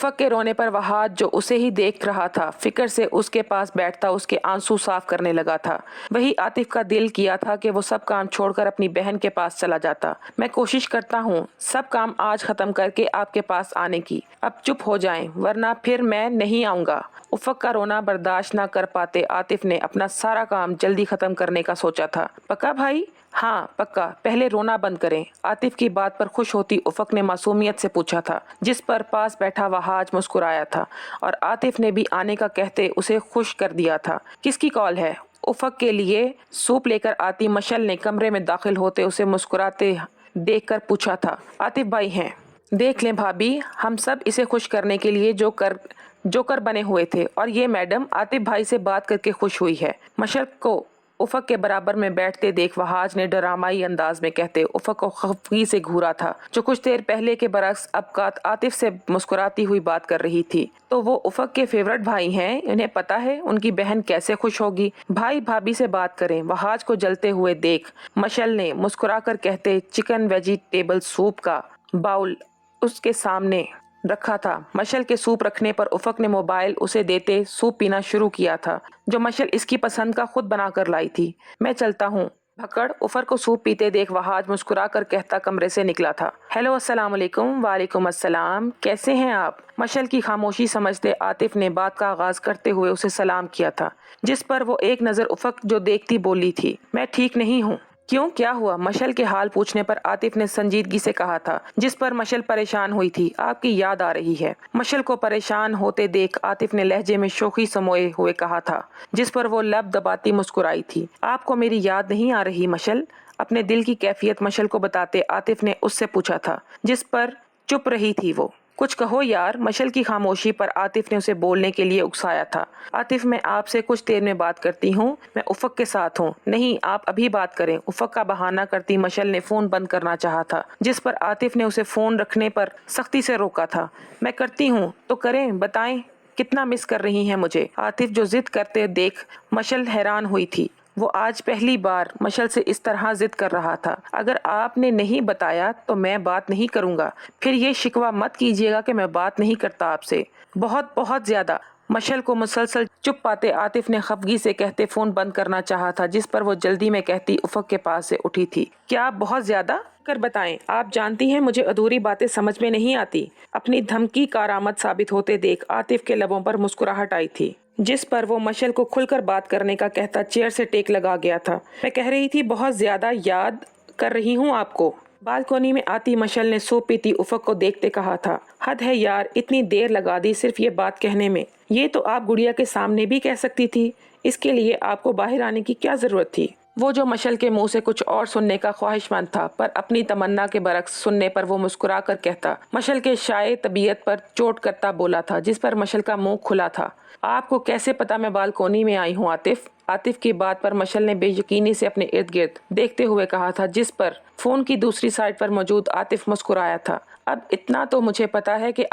उफक के रोने पर वहाज जो उसे ही देख रहा था फिक्र से उसके पास बैठता उसके आंसू साफ करने लगा था। वही आतिफ का दिल किया था कि वो सब काम छोड़कर अपनी बहन के पास चला जाता। मैं कोशिश करता हूँ सब काम आज खत्म करके आपके पास आने की। अब चुप हो जाएं वरना फिर मैं नहीं आऊँगा। उफक का रोना बर्दाश्त न कर पाते आतिफ ने अपना सारा काम जल्दी खत्म करने का सोचा था। पक्का भाई? हाँ पक्का, पहले रोना बंद करें। आतिफ की बात पर खुश होती उफक ने मासूमियत से पूछा था, जिस पर पास बैठा वहाज मुस्कुराया था और आतिफ ने भी आने का कहते उसे खुश कर दिया था। किसकी कॉल है? उफक के लिए सूप लेकर आती मशल ने कमरे में दाखिल होते उसे मुस्कुराते देखकर पूछा था। आतिफ भाई हैं। देख लें भाभी, हम सब इसे खुश करने के लिए जोकर बने हुए थे और ये मैडम आतिफ भाई से बात करके खुश हुई है। मशल को उफक के बराबर में बैठते देख वहाज ने ड्रामाई अंदाज में कहते उफक को खफगी से घूरा था, जो कुछ देर पहले के बरक्स अब आतिफ से मुस्कुराती हुई बात कर रही थी। तो वो उफक के फेवरेट भाई हैं, इन्हें पता है उनकी बहन कैसे खुश होगी। भाई भाभी से बात करें। वहाज को जलते हुए देख मशल ने मुस्कुराकर कहते चिकन वेजिटेबल सूप का बाउल उसके सामने रखा था। मशल के सूप रखने पर उफक ने मोबाइल उसे देते सूप पीना शुरू किया था, जो मशल इसकी पसंद का खुद बनाकर लाई थी। मैं चलता हूँ। भक्कड़ उफर को सूप पीते देख वहाज मुस्कुराकर कहता कमरे से निकला था। हेलो अस्सलाम वालेकुम। वालेकुम अस्सलाम, कैसे हैं आप? मशल की खामोशी समझते आतिफ ने बात का आगाज करते हुए उसे सलाम किया था, जिस पर वो एक नजर उफक जो देखती बोली थी, मैं ठीक नहीं हूँ। क्यों, क्या हुआ? मशल के हाल पूछने पर आतिफ ने संजीदगी से कहा था, जिस पर मशल परेशान हुई थी। आपकी याद आ रही है। मशल को परेशान होते देख आतिफ ने लहजे में शोखी समोए हुए कहा था, जिस पर वो लब दबाती मुस्कुराई थी। आपको मेरी याद नहीं आ रही मशल? अपने दिल की कैफियत मशल को बताते आतिफ ने उससे पूछा था, जिस पर चुप रही थी वो। कुछ कहो यार। मशल की खामोशी पर आतिफ ने उसे बोलने के लिए उकसाया था। आतिफ, मैं आपसे कुछ देर में बात करती हूँ, मैं उफक के साथ हूँ। नहीं, आप अभी बात करें। उफक का बहाना करती मशल ने फोन बंद करना चाहा था, जिस पर आतिफ ने उसे फोन रखने पर सख्ती से रोका था। मैं करती हूँ तो करें, बताएं कितना मिस कर रही हैं मुझे? आतिफ जो जिद करते देख मशल हैरान हुई थी। वो आज पहली बार मशल से इस तरह जिद कर रहा था। अगर आपने नहीं बताया तो मैं बात नहीं करूंगा। फिर ये शिकवा मत कीजिएगा कि मैं बात नहीं करता आपसे। बहुत बहुत ज्यादा। मशल को मुसलसल चुप पाते आतिफ ने खफगी से कहते फोन बंद करना चाहा था, जिस पर वो जल्दी में कहती उफक के पास से उठी थी। क्या आप बहुत ज्यादा कर बताएं? आप जानती हैं मुझे अधूरी बातें समझ में नहीं आती। अपनी धमकी कारामद साबित होते देख आतिफ के लबों पर मुस्कुराहट आई थी, जिस पर वो मशल को खुलकर बात करने का कहता चेयर से टेक लगा गया था। मैं कह रही थी बहुत ज्यादा याद कर रही हूँ आपको। बालकोनी में आती मशल ने सूप पीती उफक को देखते कहा था, हद है यार, इतनी देर लगा दी सिर्फ ये बात कहने में। ये तो आप गुड़िया के सामने भी कह सकती थी। इसके लिए आपको बाहर आने की क्या जरूरत थी? वो जो मशल के मुंह से कुछ और सुनने का ख्वाहिशमंद था, पर अपनी तमन्ना के बरक्स सुनने पर वो मुस्कुरा कर कहता मशल के शाये तबीयत पर चोट करता बोला था, जिस पर मशल का मुंह खुला था। आपको कैसे पता मैं बालकोनी में आई हूँ आतिफ? आतिफ की बात पर मशल ने बेयकीनी से अपने इर्द गिर्द देखते हुए कहा था, जिस पर फोन की दूसरी साइड पर मौजूद आतिफ मुस्कुराया था। अब इतना तो मुझे पता है कि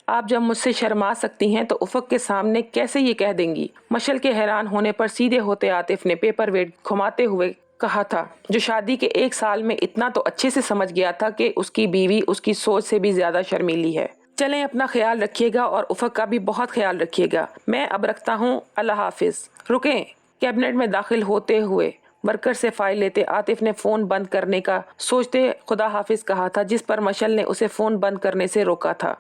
आप जब मुझसे शर्मा सकती हैं तो उफक के सामने कैसे ये कह देंगी? मशल के हैरान होने पर सीधे होते आतिफ ने पेपर वेट घुमाते हुए कहा था, जो शादी के 1 साल में इतना तो अच्छे से समझ गया था कि उसकी बीवी उसकी सोच से भी ज्यादा शर्मीली है। चलें, अपना ख्याल रखिएगा और उफक का भी बहुत ख्याल रखिएगा। मैं अब रखता हूँ, अल्लाह हाफिज। रुकें। कैबिनेट में दाखिल होते हुए वर्कर से फाइल लेते आतिफ ने फोन बंद करने का सोचते खुदा हाफिज कहा था, जिस पर मशल ने उसे फोन बंद करने से रोका था।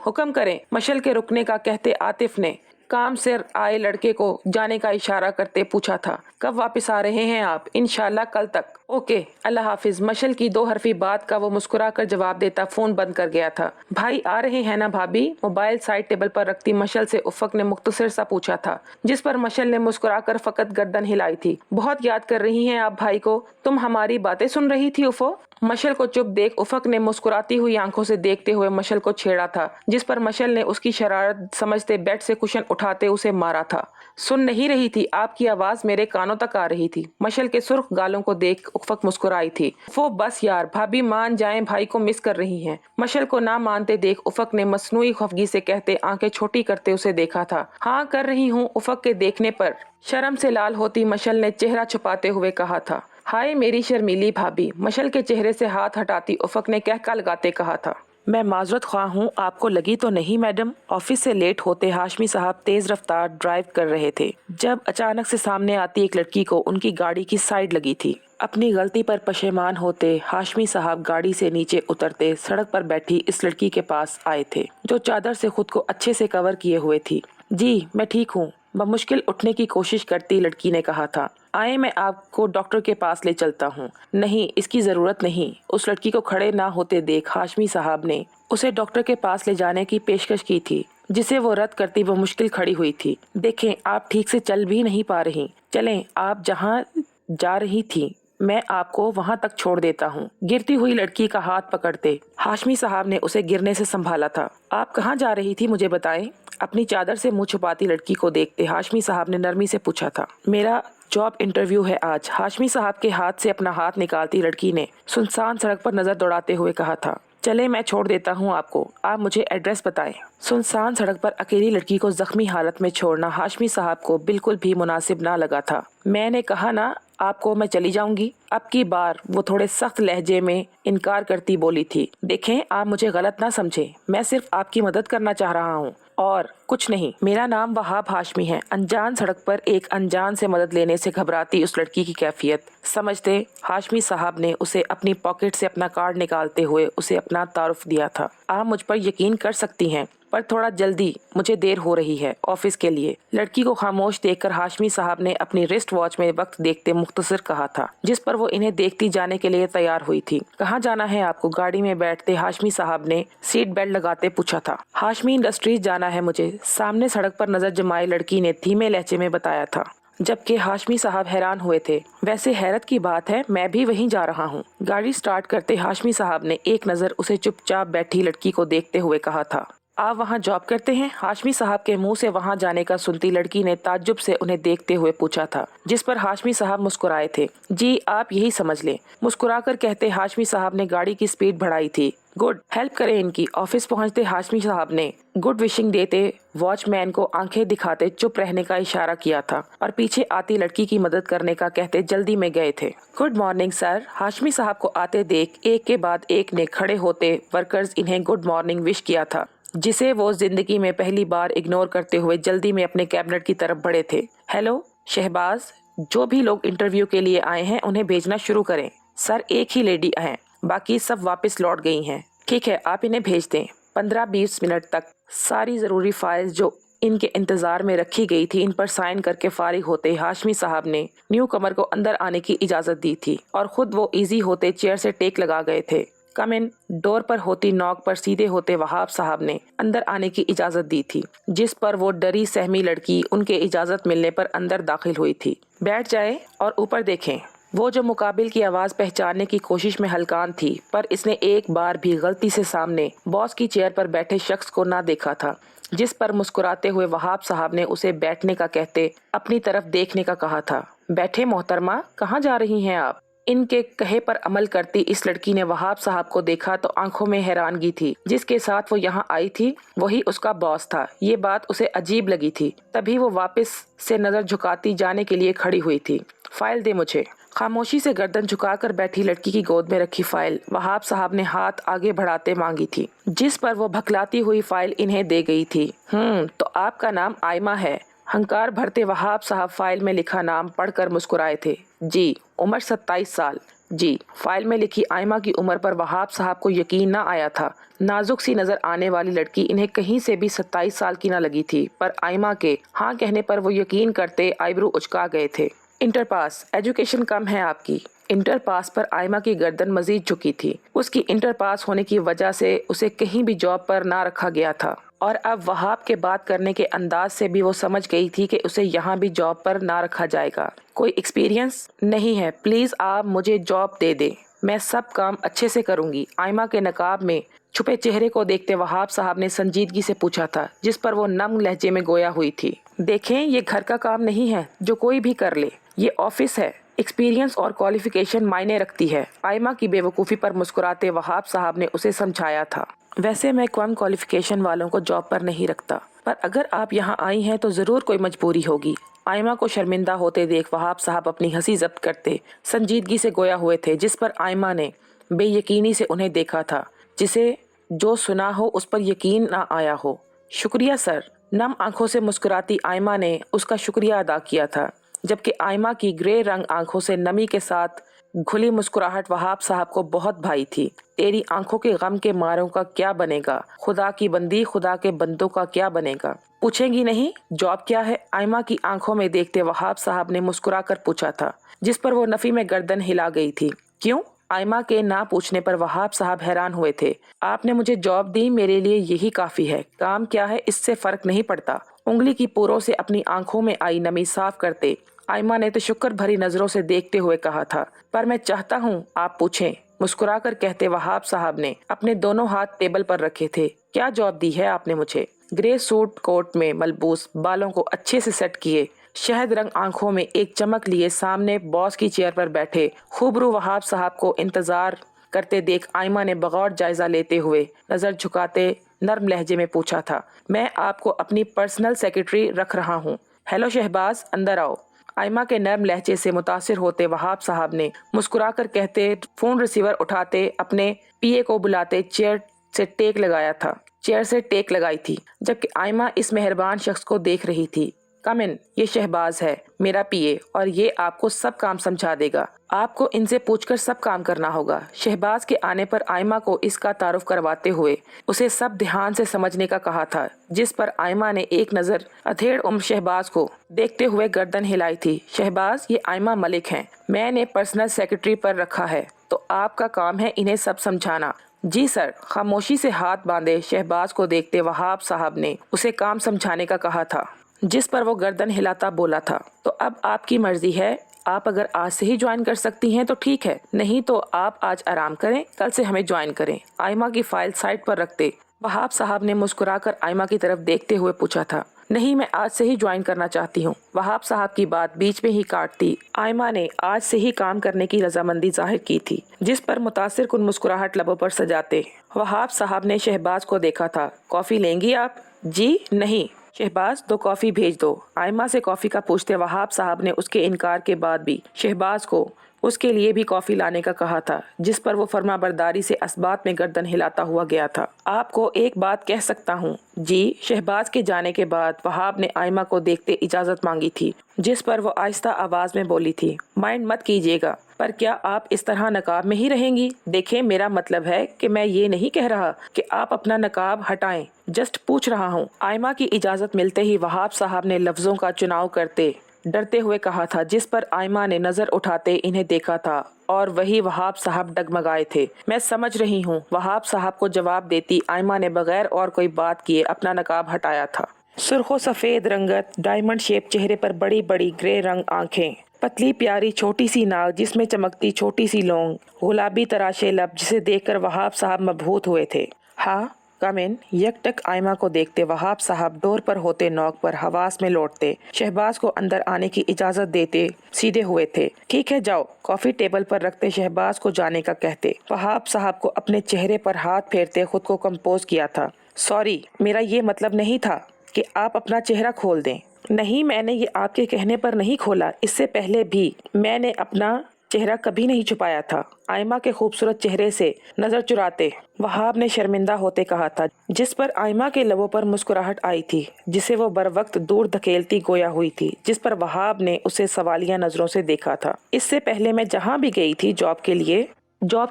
हुक्म करें। मशल के रुकने का कहते आतिफ ने काम से आए लड़के को जाने का इशारा करते पूछा था, कब वापस आ रहे हैं आप? इंशाल्लाह कल तक। ओके, अल्लाह हाफिज। मशल की 2 हरफी बात का वो मुस्कुराकर जवाब देता फोन बंद कर गया था। भाई आ रहे हैं ना भाभी? मोबाइल साइड टेबल पर रखती मशल से उफक ने मुख्तसर सा पूछा था, जिस पर मशल ने मुस्कुराकर फकत गर्दन हिलाई थी। बहुत याद कर रही हैं आप भाई को? तुम हमारी बातें सुन रही थी उफो? मशल को चुप देख उफक ने मुस्कुराती हुई आंखों से देखते हुए मशल को छेड़ा था, जिस पर मशल ने उसकी शरारत समझते बेड से कुशन उठाते उसे मारा था। सुन नहीं रही थी? आपकी आवाज मेरे कानों तक आ रही थी। मशल के सुर्ख गालों को देख उफक मुस्कुराई थी। वो बस यार, भाभी मान जाएं, भाई को मिस कर रही हैं। मशल को ना मानते देख उफक ने मसनूई खफगी से कहते आंखें छोटी करते उसे देखा था। हाँ कर रही हूँ। उफक के देखने पर शर्म से लाल होती मशल ने चेहरा छुपाते हुए कहा था। हाय मेरी शर्मीली भाभी। मशल के चेहरे से हाथ हटाती उफक ने कहका लगाते कहा था। मैं माजरत ख्वाह हूँ, आपको लगी तो नहीं मैडम? ऑफिस से लेट होते हाशमी साहब तेज रफ्तार ड्राइव कर रहे थे जब अचानक से सामने आती एक लड़की को उनकी गाड़ी की साइड लगी थी। अपनी गलती पर पशेमान होते हाशमी साहब गाड़ी से नीचे उतरते सड़क पर बैठी इस लड़की के पास आए थे जो चादर से खुद को अच्छे से कवर किए हुए थी। जी मैं ठीक हूँ, बमुश्किल उठने की कोशिश करती लड़की ने कहा था। आए, मैं आपको डॉक्टर के पास ले चलता हूँ। नहीं, इसकी जरूरत नहीं। उस लड़की को खड़े ना होते देख हाशमी साहब ने उसे डॉक्टर के पास ले जाने की पेशकश की थी जिसे वो रद्द करती वो मुश्किल खड़ी हुई थी। देखें, आप ठीक से चल भी नहीं पा रही। चलें, आप जहाँ जा रही थी मैं आपको वहां तक छोड़ देता हूँ। गिरती हुई लड़की का हाथ पकड़ते हाशमी साहब ने उसे गिरने से संभाला था। आप कहाँ जा रही थी, मुझे बताएं? अपनी चादर से मुंह छुपाती लड़की को देखते हाशमी साहब ने नरमी से पूछा था। मेरा जॉब इंटरव्यू है आज। हाशमी साहब के हाथ से अपना हाथ निकालती लड़की ने सुनसान सड़क पर नजर दौड़ाते हुए कहा था। चले, मैं छोड़ देता हूँ आपको, आप मुझे एड्रेस बताएं। सुनसान सड़क पर अकेली लड़की को जख्मी हालत में छोड़ना हाशमी साहब को बिल्कुल भी मुनासिब ना लगा था। मैंने कहा ना आपको मैं चली जाऊंगी। अब की बार वो थोड़े सख्त लहजे में इनकार करती बोली थी। देखें, आप मुझे गलत ना समझें, मैं सिर्फ आपकी मदद करना चाह रहा हूँ और कुछ नहीं। मेरा नाम वहाब हाशमी है। अनजान सड़क पर एक अनजान से मदद लेने से घबराती उस लड़की की कैफियत समझते हाशमी साहब ने उसे अपनी पॉकेट से अपना कार्ड निकालते हुए उसे अपना तारुफ दिया था। आप मुझ पर यकीन कर सकती हैं, पर थोड़ा जल्दी, मुझे देर हो रही है ऑफिस के लिए। लड़की को खामोश देखकर हाशमी साहब ने अपनी रिस्ट वॉच में वक्त देखते मुख्तसर कहा था जिस पर वो इन्हें देखती जाने के लिए तैयार हुई थी। कहाँ जाना है आपको? गाड़ी में बैठते हाशमी साहब ने सीट बेल्ट लगाते पूछा था। हाशमी इंडस्ट्रीज जाना है मुझे, सामने सड़क पर नजर जमाई लड़की ने धीमे लहजे में बताया था। जबकि हाशमी साहब हैरान हुए थे। वैसे हैरत की बात है, मैं भी वहीं जा रहा हूँ। गाड़ी स्टार्ट करते हाशमी साहब ने एक नजर उसे चुपचाप बैठी लड़की को देखते हुए कहा था। आप वहाँ जॉब करते हैं? हाशमी साहब के मुंह से वहाँ जाने का सुनती लड़की ने ताज्जुब से उन्हें देखते हुए पूछा था जिस पर हाशमी साहब मुस्कुराए थे। जी, आप यही समझ लें, मुस्कुराकर कहते हाशमी साहब ने गाड़ी की स्पीड बढ़ाई थी। गुड, हेल्प करें इनकी। ऑफिस पहुंचते हाशमी साहब ने गुड विशिंग देते वॉचमैन को आंखें दिखाते चुप रहने का इशारा किया था और पीछे आती लड़की की मदद करने का कहते जल्दी में गए थे। Good morning sir. हाशमी साहब को आते देख एक के बाद एक ने खड़े होते वर्कर्स इन्हें गुड मॉर्निंग विश किया था जिसे वो जिंदगी में पहली बार इग्नोर करते हुए जल्दी में अपने कैबिनेट की तरफ बढ़े थे। हेलो शहबाज, जो भी लोग इंटरव्यू के लिए आए हैं उन्हें भेजना शुरू करें। सर, एक ही लेडी है, बाकी सब वापस लौट गई हैं। ठीक है, आप इन्हें भेज दें। 15-20 मिनट तक सारी जरूरी फाइल्स जो इनके इंतजार में रखी गई थी इन पर साइन करके फारिग होते हाशमी साहब ने न्यू कमर को अंदर आने की इजाजत दी थी और खुद वो इजी होते चेयर से टेक लगा गए थे। कम इन। डोर पर होती नॉक पर सीधे होते वहाब साहब ने अंदर आने की इजाजत दी थी जिस पर वो डरी सहमी लड़की उनके इजाजत मिलने पर अंदर दाखिल हुई थी। बैठ जाए और ऊपर देखें। वो जो मुकाबिल की आवाज पहचानने की कोशिश में हलकान थी पर इसने एक बार भी गलती से सामने बॉस की चेयर पर बैठे शख्स को ना देखा था जिस पर मुस्कुराते हुए वहाब साहब ने उसे बैठने का कहते अपनी तरफ देखने का कहा था। बैठे मोहतरमा, कहाँ जा रही हैं आप? इनके कहे पर अमल करती इस लड़की ने वहाब साहब को देखा तो आंखों में हैरानगी थी। जिसके साथ वो यहाँ आई थी वही उसका बॉस था। ये बात उसे अजीब लगी थी। तभी वो वापस से नजर झुकाती जाने के लिए खड़ी हुई थी। फाइल दे मुझे। खामोशी से गर्दन झुकाकर बैठी लड़की की गोद में रखी फाइल वहाब साहब ने हाथ आगे बढ़ाते मांगी थी जिस पर वो भखलाती हुई फाइल इन्हें दे गई थी। तो आपका नाम आयमा है? हंकार भरते वहाब साहब फाइल में लिखा नाम पढ़कर मुस्कुराए थे। जी। उम्र 27 साल। जी। फाइल में लिखी आयमा की उम्र पर वहाब साहब को यकीन न आया था। नाजुक सी नजर आने वाली लड़की इन्हें कहीं से भी 27 साल की न लगी थी पर आयमा के हाँ कहने पर वो यकीन करते आईब्रो उचका गए थे। Inter pass. एजुकेशन कम है आपकी? इंटर पास पर आयमा की गर्दन मजीद झुकी थी। उसकी इंटर पास होने की वजह से उसे कहीं भी जॉब पर ना रखा गया था और अब वहाब के बात करने के अंदाज से भी वो समझ गई थी कि उसे यहाँ भी जॉब पर ना रखा जाएगा। कोई एक्सपीरियंस नहीं है? प्लीज आप मुझे जॉब दे दें, मैं सब काम अच्छे से करूंगी। आयमा के नकाब में छुपे चेहरे को देखते वहाब साहब ने संजीदगी से पूछा था जिस पर वो नम लहजे में गोया हुई थी। देखें, ये घर का काम नहीं है जो कोई भी कर ले, ये ऑफिस है। एक्सपीरियंस और क्वालिफिकेशन मायने रखती है। आयमा की बेवकूफ़ी पर मुस्कुराते वहाब साहब ने उसे समझाया था। वैसे मैं कम क्वालिफिकेशन वालों को जॉब पर नहीं रखता, पर अगर आप यहाँ आई हैं तो ज़रूर कोई मजबूरी होगी। आयमा को शर्मिंदा होते देख वहाब साहब अपनी हंसी जब्त करते संजीदगी से गोया हुए थे जिस पर आयमा ने बेयकीनी से उन्हें देखा था जिसे जो सुना हो उस पर यकीन ना आया हो। शुक्रिया सर। नम आंखों से मुस्कुराती आयमा ने उसका शुक्रिया अदा किया था, जबकि आयमा की ग्रे रंग आंखों से नमी के साथ घुली मुस्कुराहट वहाब साहब को बहुत भाई थी। तेरी आंखों के गम के मारों का क्या बनेगा, खुदा की बंदी, खुदा के बंदों का क्या बनेगा। पूछेंगी नहीं जॉब क्या है? आयमा की आंखों में देखते वहाब साहब ने मुस्कुराकर पूछा था, जिस पर वो नफी में गर्दन हिला गई थी। क्यों? आयमा के ना पूछने पर वहाब साहब हैरान हुए थे। आपने मुझे जॉब दी, मेरे लिए यही काफी है। काम क्या है इससे फर्क नहीं पड़ता। उंगली की पोरों से अपनी आंखों में आई नमी साफ करते आयमा ने तो शुक्र भरी नजरों से देखते हुए कहा था, पर मैं चाहता हूँ आप पूछें। मुस्कुराकर कहते वहाब साहब ने अपने दोनों हाथ टेबल पर रखे थे। क्या जॉब दी है आपने मुझे? ग्रे सूट कोट में मलबूस, बालों को अच्छे से सेट किए, शहद रंग आंखों में एक चमक लिए सामने बॉस की चेयर पर बैठे खूबरू वहाब साहब को इंतजार करते देख आयमा ने बगौर जायजा लेते हुए नजर झुकाते नर्म लहजे में पूछा था, मैं आपको अपनी पर्सनल सेक्रेटरी रख रहा हूँ। हेलो शहबाज, अंदर आओ। आयमा के नर्म लहजे से मुतासिर होते वहाब साहब ने मुस्कुराकर कहते फोन रिसीवर उठाते अपने पीए को बुलाते चेयर से टेक लगाई थी, जबकि आयमा इस मेहरबान शख्स को देख रही थी। कम इन, ये शहबाज है, मेरा पीए, और ये आपको सब काम समझा देगा। आपको इनसे पूछकर सब काम करना होगा। शहबाज के आने पर आयमा को इसका तारुफ करवाते हुए उसे सब ध्यान से समझने का कहा था, जिस पर आयमा ने एक नजर अधेड़ उम्र शहबाज को देखते हुए गर्दन हिलाई थी। शहबाज, ये आयमा मलिक हैं, मैंने पर्सनल सेक्रेटरी पर रखा है, तो आपका काम है इन्हें सब समझाना। जी सर। खामोशी से हाथ बांधे शहबाज को देखते वहाब साहब ने उसे काम समझाने का कहा था, जिस पर वो गर्दन हिलाता बोला था, तो अब आपकी मर्जी है। आप अगर आज से ही ज्वाइन कर सकती हैं तो ठीक है, नहीं तो आप आज आराम करें, कल से हमें ज्वाइन करें। आयमा की फाइल साइड पर रखते वहाब साहब ने मुस्कुराकर आयमा की तरफ देखते हुए पूछा था। नहीं, मैं आज से ही ज्वाइन करना चाहती हूँ। वहाब साहब की बात बीच में ही काटती आयमा ने आज से ही काम करने की रजामंदी जाहिर की थी, जिस पर मुतासिर कुन मुस्कुराहट लबों पर सजाते वहाब साहब ने शहबाज को देखा था। कॉफी लेंगी आप? जी नहीं। शहबाज, 2 कॉफी भेज दो। आयमा से कॉफी का पूछते वहाब साहब ने उसके इनकार के बाद भी शहबाज को उसके लिए भी कॉफी लाने का कहा था, जिस पर वो फर्माबरदारी से असबात में गर्दन हिलाता हुआ गया था। आपको एक बात कह सकता हूँ? जी। शहबाज के जाने के बाद वहाब ने आयमा को देखते इजाजत मांगी थी, जिस पर वो आहिस्ता आवाज में बोली थी, माइंड मत कीजिएगा, पर क्या आप इस तरह नकाब में ही रहेंगी? देखें, मेरा मतलब है कि मैं ये नहीं कह रहा कि आप अपना नकाब हटाएं, जस्ट पूछ रहा हूँ। आयमा की इजाजत मिलते ही वहाब साहब ने लफ्जों का चुनाव करते डरते हुए कहा था, जिस पर आयमा ने नजर उठाते इन्हें देखा था और वही वहाब साहब डगमगाए थे। मैं समझ रही हूँ, वहाब साहब को जवाब देती आयमा ने बगैर और कोई बात किए अपना नकाब हटाया था। सुर्खो सफेद रंगत, डायमंड शेप चेहरे पर बड़ी बड़ी ग्रे रंग आंखें, पतली प्यारी छोटी सी नाक जिसमें चमकती छोटी सी लौंग, गुलाबी तराशे लब, जिसे देखकर वहाब साहब मबहूत हुए थे। हाँ, कम इन। यकटक आयमा को देखते वहाब साहब डोर पर होते नॉक पर हवास में लौटते शहबाज को अंदर आने की इजाजत देते सीधे हुए थे। ठीक है, जाओ। कॉफी टेबल पर रखते शहबाज को जाने का कहते वहाब साहब को अपने चेहरे पर हाथ फेरते खुद को कंपोज किया था। सॉरी, मेरा ये मतलब नहीं था कि आप अपना चेहरा खोल दें। नहीं, मैंने ये आपके कहने पर नहीं खोला, इससे पहले भी मैंने अपना चेहरा कभी नहीं छुपाया था। आयमा के खूबसूरत चेहरे से नजर चुराते वहाब ने शर्मिंदा होते कहा था, जिस पर आयमा के लबों पर मुस्कुराहट आई थी, जिसे वो बर वक्त दूर धकेलती गोया हुई थी, जिस पर वहाब ने उसे सवालिया नजरों से देखा था। इससे पहले मैं जहाँ भी गई थी जॉब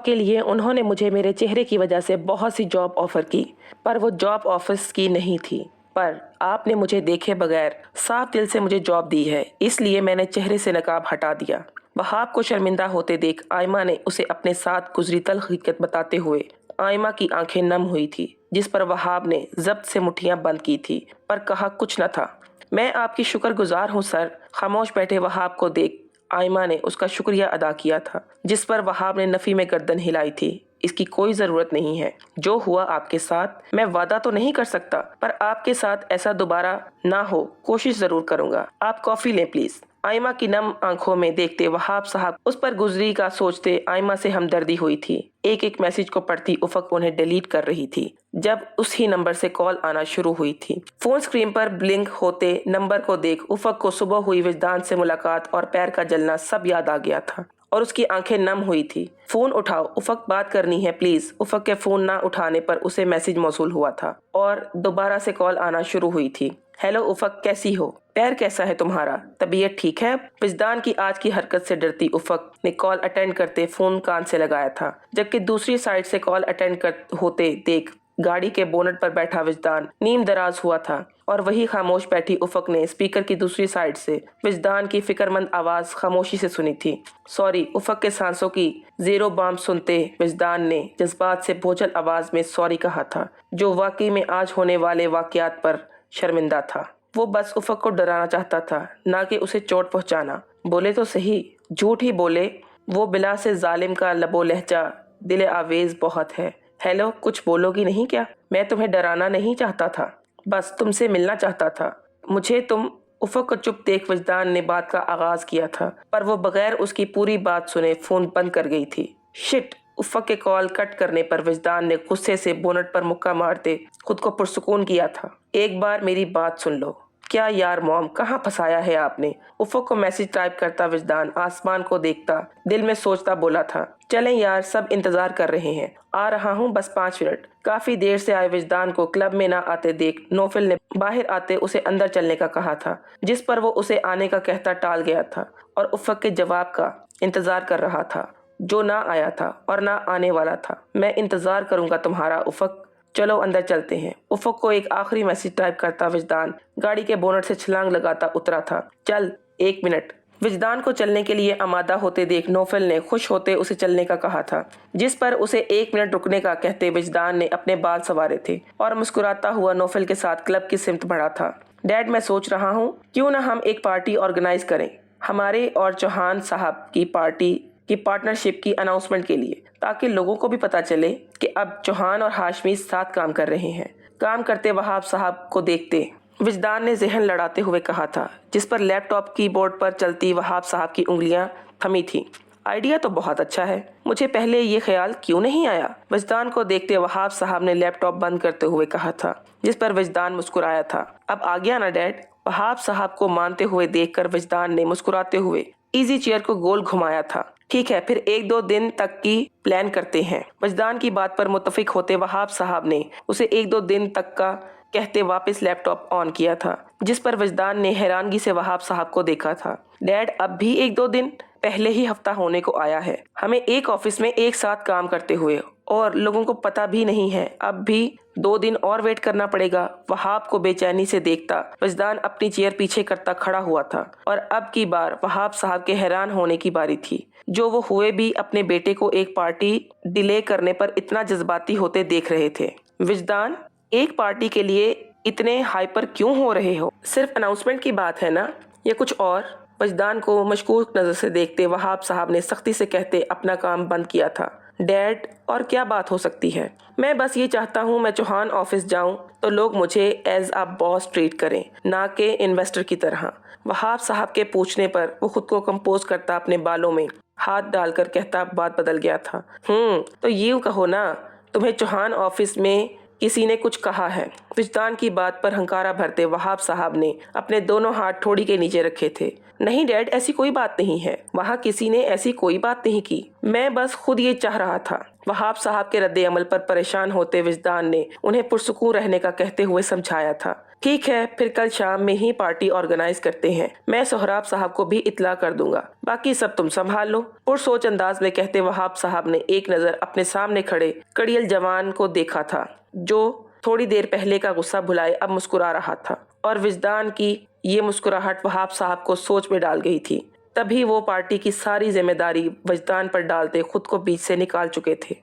के लिए उन्होंने मुझे मेरे चेहरे की वजह से बहुत सी जॉब ऑफर की, पर वो जॉब ऑफिस की नहीं थी। पर आपने मुझे देखे बगैर साफ दिल से मुझे जॉब दी है, इसलिए मैंने चेहरे से नकाब हटा दिया। वहाब को शर्मिंदा होते देख आयमा ने उसे अपने साथ गुजरी तल्ख हकीकत बताते हुए आयमा की आंखें नम हुई थी, जिस पर वहाब ने जब्त से मुट्ठियां बंद की थी, पर कहा कुछ न था। मैं आपकी शुक्रगुजार हूँ सर। खामोश बैठे वहाब को देख आयमा ने उसका शुक्रिया अदा किया था, जिस पर वहाब ने नफी में गर्दन हिलाई थी। इसकी कोई जरूरत नहीं है। जो हुआ आपके साथ, मैं वादा तो नहीं कर सकता, पर आपके साथ ऐसा दोबारा ना हो कोशिश जरूर करूंगा। आप कॉफी लें प्लीज। आयमा की नम आंखों में देखते वहाब साहब उस पर गुजरी का सोचते आयमा से हमदर्दी हुई थी। एक एक मैसेज को पढ़ती उफक उन्हें डिलीट कर रही थी जब उसी नंबर से कॉल आना शुरू हुई थी। फोन स्क्रीन पर ब्लिंक होते नंबर को देख उफक को सुबह हुई विजदान से मुलाकात और पैर का जलना सब याद आ गया था और उसकी आंखें नम हुई थी। फोन उठाओ, उफक बात करनी है प्लीज। उफक के फोन ना उठाने पर उसे मैसेज मौसूल हुआ था और दोबारा से कॉल आना शुरू हुई थी। हेलो उफक, कैसी हो? पैर कैसा है तुम्हारा? तबीयत ठीक है? विजदान की आज की हरकत से डरती उफक ने कॉल अटेंड करते फोन कान से लगाया था, जबकि दूसरी साइड से कॉल अटेंड कर होते देख गाड़ी के बोनट पर बैठा विजदान नीम दराज हुआ था और वही खामोश बैठी उफक ने स्पीकर की दूसरी साइड से विजदान की फिक्रमंद आवाज खामोशी से सुनी थी। सॉरी। उफक के सांसों की जीरो बाम सुनते विजदान ने जज्बात से बोझल आवाज में सॉरी कहा था, जो वाकई में आज होने वाले वाकयात पर शर्मिंदा था। वो बस उफक को डराना चाहता था, ना कि उसे चोट पहुंचाना। बोले तो सही, झूठ ही बोले। वो बिला से जालिम का लबो लहजा दिल आवेज बहुत है। हेलो, कुछ बोलोगी नहीं क्या? मैं तुम्हें डराना नहीं चाहता था, बस तुमसे मिलना चाहता था। मुझे तुम। उफक को चुप देख विजदान ने बात का आगाज किया था, पर वो बगैर उसकी पूरी बात सुने फोन बंद कर गई थी। शिट। उफक के कॉल कट करने पर विजदान ने गुस्से से बोनट पर मुक्का मारते खुद को पुरसुकून किया था। एक बार मेरी बात सुन लो। क्या यार मॉम, कहाँ फंसाया है आपने? उफक को मैसेज टाइप करता विजदान आसमान को देखता दिल में सोचता बोला था, चलें यार, सब इंतजार कर रहे हैं, आ रहा हूँ बस 5 मिनट। काफी देर से आए विजदान को क्लब में ना आते देख नौफिल ने बाहर आते उसे अंदर चलने का कहा था, जिस पर वो उसे आने का कहता टाल गया था और उफक के जवाब का इंतजार कर रहा था, जो ना आया था और ना आने वाला था। मैं इंतजार करूंगा तुम्हारा उफक, चलो अंदर चलते हैं। उफक को एक आखिरी मैसेज टाइप करता विजदान गाड़ी के बोनट से छलांग लगाता उतरा था। चल 1 मिनट। विजदान को चलने के लिए आमादा होते देख नौफिल ने खुश होते उसे चलने का कहा था, जिस पर उसे 1 मिनट रुकने का कहते विजदान ने अपने बाल संवारे थे और मुस्कुराता हुआ नौफिल के साथ क्लब की सिमत बढ़ा था। डैड, मैं सोच रहा हूँ क्यों ना हम एक पार्टी ऑर्गेनाइज करें, हमारे और चौहान साहब की पार्टी की पार्टनरशिप की अनाउंसमेंट के लिए, ताकि लोगों को भी पता चले कि अब चौहान और हाशमी साथ काम कर रहे हैं। काम करते वहाब साहब को देखते विजदान ने जहन लड़ाते हुए कहा था, जिस पर लैपटॉप कीबोर्ड पर चलती वहाब साहब की उंगलियां थमी थी। आइडिया तो बहुत अच्छा है, मुझे पहले ये ख्याल क्यों नहीं आया? विजदान को देखते वहाब साहब ने लैपटॉप बंद करते हुए कहा था, जिस पर विजदान मुस्कुराया था। अब आ गया ना डैड? वहाब साहब को मानते हुए देखकर विजदान ने मुस्कुराते हुए इजी चेयर को गोल घुमाया था। ठीक है, फिर 1-2 दिन तक की प्लान करते हैं। विजदान की बात पर मुत्तफिक होते वहाब साहब ने उसे 1-2 दिन तक का कहते वापस लैपटॉप ऑन किया था, जिस पर विजदान ने हैरानगी से वहाब साहब को देखा था। डैड, अब भी 1-2 दिन? पहले ही हफ्ता होने को आया है, हमें एक ऑफिस में एक साथ काम करते हुए, और लोगों को पता भी नहीं है। अब भी 2 दिन और वेट करना पड़ेगा। वहाब को बेचैनी से देखता विजदान अपनी चेयर पीछे करता खड़ा हुआ था और अब की बार वहाब साहब के हैरान होने की बारी थी, जो वो हुए भी अपने बेटे को एक पार्टी डिले करने पर इतना जज्बाती होते देख रहे थे। विजदान, एक पार्टी के लिए इतने हाइपर क्यों हो रहे हो? सिर्फ अनाउंसमेंट की बात है ना, या कुछ और? विजदान को मशकूक नजर से देखते वहाब साहब ने सख्ती से कहते अपना काम बंद किया था। डैड, और क्या बात हो सकती है? मैं बस ये चाहता हूँ मैं चौहान ऑफिस जाऊँ तो लोग मुझे एज अ बॉस ट्रीट करें, ना कि इन्वेस्टर की तरह। वहाब साहब के पूछने पर वो खुद को कंपोज करता अपने बालों में हाथ डालकर कहता बात बदल गया था। तो यूं कहो ना, तुम्हें चौहान ऑफिस में किसी ने कुछ कहा है? विजदान की बात पर हंकारा भरते वहाब साहब ने अपने दोनों हाथ ठोड़ी के नीचे रखे थे। नहीं डैड, ऐसी कोई बात नहीं है, वहाँ किसी ने ऐसी कोई बात नहीं की, मैं बस खुद ये चाह रहा था। वहाब साहब के रद्दे अमल पर परेशान होते विजदान ने उन्हें पुरसुकून रहने का कहते हुए समझाया था। ठीक है, फिर कल शाम में ही पार्टी ऑर्गेनाइज करते हैं, मैं सोहराब साहब को भी इतला कर दूंगा, बाकी सब तुम संभाल लो। पुरसोच अंदाज में कहते वहाब साहब ने एक नजर अपने सामने खड़े कड़ियल जवान को देखा था, जो थोड़ी देर पहले का गुस्सा भुलाए अब मुस्कुरा रहा था, और विजदान की ये मुस्कुराहट वहाब साहब को सोच में डाल गई थी। तभी वो पार्टी की सारी जिम्मेदारी विजदान पर डालते खुद को बीच से निकाल चुके थे।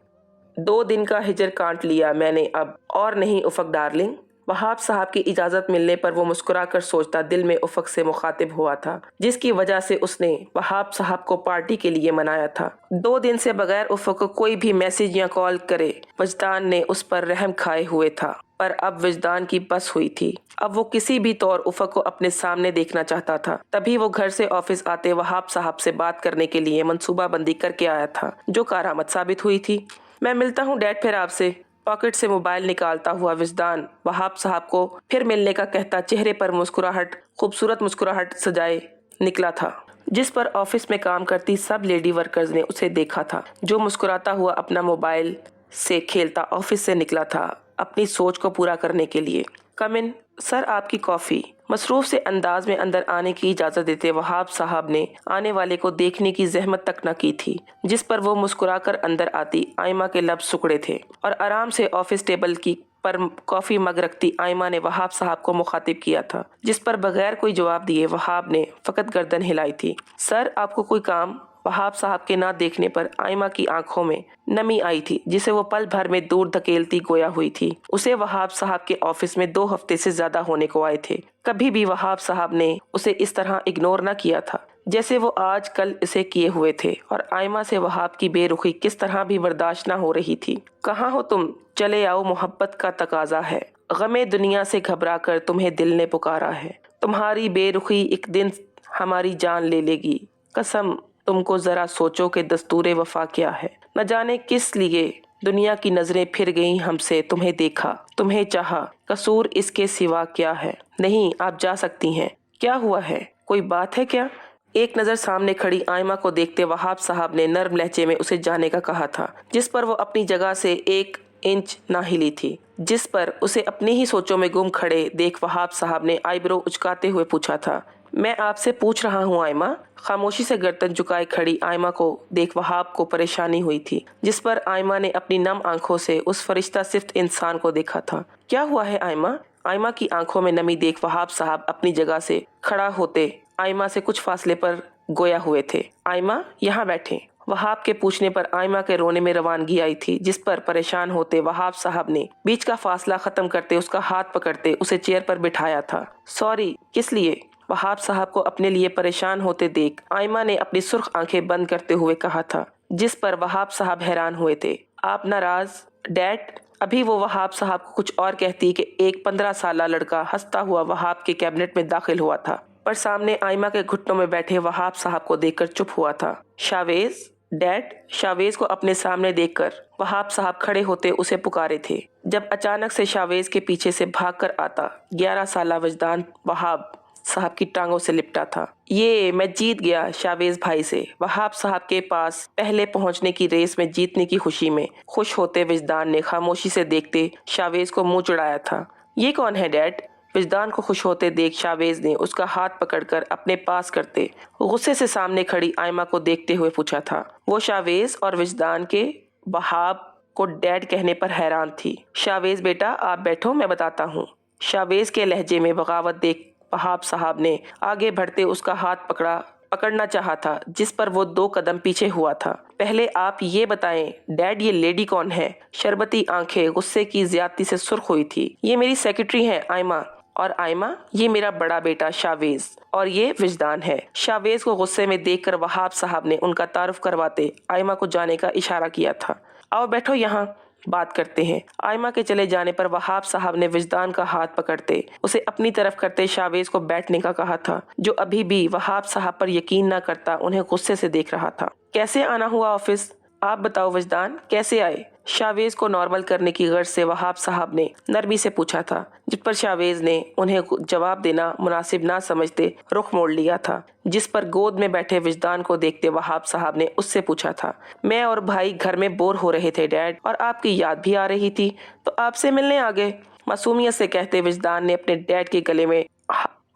2 दिन का हिजर काट लिया मैंने अब, और नहीं उफक डार्लिंग। वहाब साहब की इजाजत मिलने पर वो मुस्कुराकर सोचता दिल में उफक से मुखातिब हुआ था, जिसकी वजह से उसने वहाब साहब को पार्टी के लिए मनाया था। 2 दिन से बगैर उफक को कोई भी मैसेज या कॉल करे विजदान ने उस पर रहम खाए हुए था, पर अब विजदान की बस हुई थी। अब वो किसी भी तौर उफक को अपने सामने देखना चाहता था। तभी वो घर से ऑफिस आते वहाब साहब से बात करने के लिए मंसूबा बंदी करके आया था, जो कारआमद साबित हुई थी। मैं मिलता हूँ डैड फिर आपसे। पॉकेट से मोबाइल निकालता हुआ विजदान वहाब साहब को फिर मिलने का कहता चेहरे पर मुस्कुराहट खूबसूरत मुस्कुराहट सजाए निकला था। जिस पर ऑफिस में काम करती सब लेडी वर्कर्स ने उसे देखा था, जो मुस्कुराता हुआ अपना मोबाइल से खेलता ऑफिस से निकला था अपनी सोच को पूरा करने के लिए। कम इन सर, आपकी कॉफी। मसरूफ से अंदाज में अंदर आने की इजाजत देते वहाब साहब ने आने वाले को देखने की जहमत तक न की थी, जिस पर वो मुस्कुराकर अंदर आती आयमा के लब सुकड़े थे और आराम से ऑफिस टेबल की पर कॉफी मग रखती आयमा ने वहाब साहब को मुखातिब किया था, जिस पर बगैर कोई जवाब दिए वहाब ने फकत गर्दन हिलाई थी। सर, आपको कोई काम? वहाब साहब के ना देखने पर आयमा की आंखों में नमी आई थी, जिसे वो पल भर में दूर धकेलती गोया हुई थी। उसे वहाब साहब के ऑफिस में 2 हफ्ते से ज्यादा होने को आए थे। कभी भी वहाब साहब ने उसे इस तरह इग्नोर न किया था जैसे वो आज कल इसे किए हुए थे, और आयमा से वहाब की बेरुखी किस तरह भी बर्दाश्त न हो रही थी। कहाँ हो तुम? चले आओ, मोहब्बत का तकाजा है। गमे दुनिया से घबरा कर तुम्हें दिल ने पुकारा है। तुम्हारी बेरुखी एक दिन हमारी जान ले लेगी। कसम, तुमको जरा सोचो कि दस्तूरे वफा क्या है। न जाने किस लिए दुनिया की नजरें फिर गईं हमसे। तुम्हें देखा, तुम्हें चाहा, कसूर इसके सिवा क्या है? नहीं, आप जा सकती हैं। क्या हुआ है? कोई बात है क्या? एक नजर सामने खड़ी आयमा को देखते वहाब साहब ने नर्म लहजे में उसे जाने का कहा था, जिस पर वो अपनी जगह से 1 इंच ना हिली थी। जिस पर उसे अपनी ही सोचों में गुम खड़े देख वहाब साहब ने आईब्रो उचकाते हुए पूछा था, मैं आपसे पूछ रहा हूँ आयमा। खामोशी से गर्दन झुकाए खड़ी आयमा को देख वहाब को परेशानी हुई थी, जिस पर आयमा ने अपनी नम आंखों से उस फरिश्ता सिफ्त इंसान को देखा था। क्या हुआ है आयमा? आयमा की आंखों में नमी देख वहाब साहब अपनी जगह से खड़ा होते आयमा से कुछ फासले पर गोया हुए थे। आयमा, यहाँ बैठे। वहाब के पूछने पर आयमा के रोने में रवानगी आई थी, जिस पर परेशान होते वहाब साहब ने बीच का फासला खत्म करते उसका हाथ पकड़ते उसे चेयर पर बिठाया था। सॉरी, किस लिए? वहाब साहब को अपने लिए परेशान होते देख आयमा ने अपनी सुर्ख आंखें बंद करते हुए कहा था, जिस पर वहाब साहब हैरान हुए थे। आप नाराज? डैड? अभी वो वहाब साहब को कुछ और कहती कि एक 15 साला लड़का हंसता हुआ वहाब के कैबिनेट में दाखिल हुआ था, पर सामने आयमा के घुटनों में बैठे वहाब साहब को देखकर चुप हुआ था। शावेज? डैड? शावेज को अपने सामने देखकर वहाब साहब खड़े होते उसे पुकारे थे, जब अचानक से शावेज के पीछे से भागकर आता 11 साला वजदान वहाब साहब की टांगों से लिपटा था। ये मैं जीत गया शावेज भाई से। वहाब साहब के पास पहले पहुंचने की रेस में जीतने की खुशी में खुश होते विजदान ने खामोशी से देखते शावेज को मुंह चढ़ाया था। ये कौन है डैड? विजदान को खुश होते देख शावेज ने उसका हाथ पकड़कर अपने पास करते गुस्से से सामने खड़ी आयमा को देखते हुए पूछा था। वो शावेज और विजदान के वहाब को डैड कहने पर हैरान थी। शावेज बेटा, आप बैठो, मैं बताता हूँ। शावेज के लहजे में बगावत देख वहाब साहब ने आगे बढ़ते उसका हाथ पकड़ना चाहा था, जिस पर वो 2 कदम पीछे हुआ था। पहले आप ये बताएं डैड, ये लेडी कौन है? शरबती आंखें गुस्से की ज्यादती से सुर्ख हुई थी। ये मेरी सेक्रेटरी है आयमा। और आयमा, ये मेरा बड़ा बेटा शावेज, और ये विजदान है। शावेज को गुस्से में देखकर वहाब साहब ने उनका तारुफ करवाते आयमा को जाने का इशारा किया था। आओ बैठो, यहाँ बात करते हैं। आयमा के चले जाने पर वहाब साहब ने विजदान का हाथ पकड़ते उसे अपनी तरफ करते शावेज को बैठने का कहा था, जो अभी भी वहाब साहब पर यकीन न करता उन्हें गुस्से से देख रहा था। कैसे आना हुआ ऑफिस? आप बताओ विजदान, कैसे आए? शावेज को नॉर्मल करने की गर्ज से वहाब साहब ने नरमी से पूछा था, जिस पर शावेज ने उन्हें जवाब देना मुनासिब ना समझते रुख मोड़ लिया था, जिस पर गोद में बैठे विजदान को देखते वहाब साहब ने उससे पूछा था। मैं और भाई घर में बोर हो रहे थे डैड, और आपकी याद भी आ रही थी, तो आपसे मिलने आ गए। मासूमियत से कहते विजदान ने अपने डैड के गले में